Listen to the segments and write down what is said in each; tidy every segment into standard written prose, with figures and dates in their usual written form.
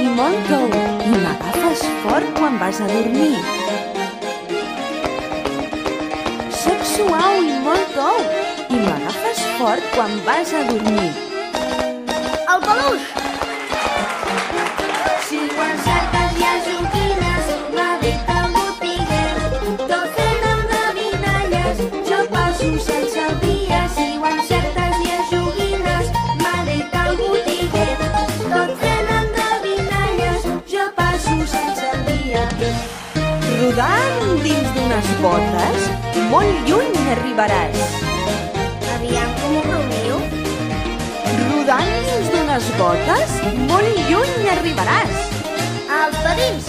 i molt tou i m'agafes fort quan vas a dormir. Soc suau i molt tou i m'agafes fort quan vas a dormir. El peluix! Si quan cerques hi ha joguines, m'ha dit el botiguer. Tot fent endevinalles, jo passo sense el dia. Si quan cerques hi ha joguines, m'ha dit el botiguer. Tot fent endevinalles, jo passo sense el dia. Rodant dins d'unes botes, molt lluny arribaràs. Aviam com ho rumio. Rodant dins d'unes botes, molt lluny arribaràs. Els padins!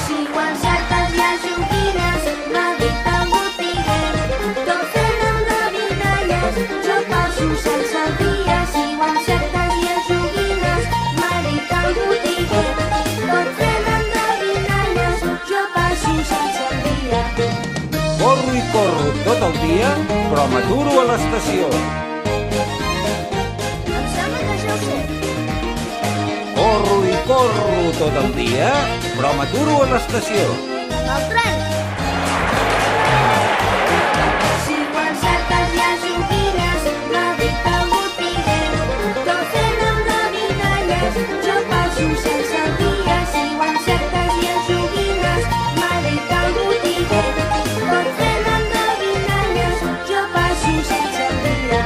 Si quan cerques hi ha joguines, m'ha dit el botiguer. Tot fent endevinalles, jo passo sense el dia. Si quan cerques hi ha joguines, m'ha dit el botiguer. Tot fent endevinalles, jo passo sense el dia. Corro i corro tot el dia, però m'aturo a l'estació. Em sembla que ja ho sé. Corro i corro tot el dia, però m'aturo a l'estació. El tren! Si quan cerques hi ha joguines, m'ha dit el botiguer. Tot fent endevinalles, jo passo sense el dia. Si quan cerques hi ha joguines, m'ha dit el botiguer. Tot fent endevinalles, jo passo sense el dia.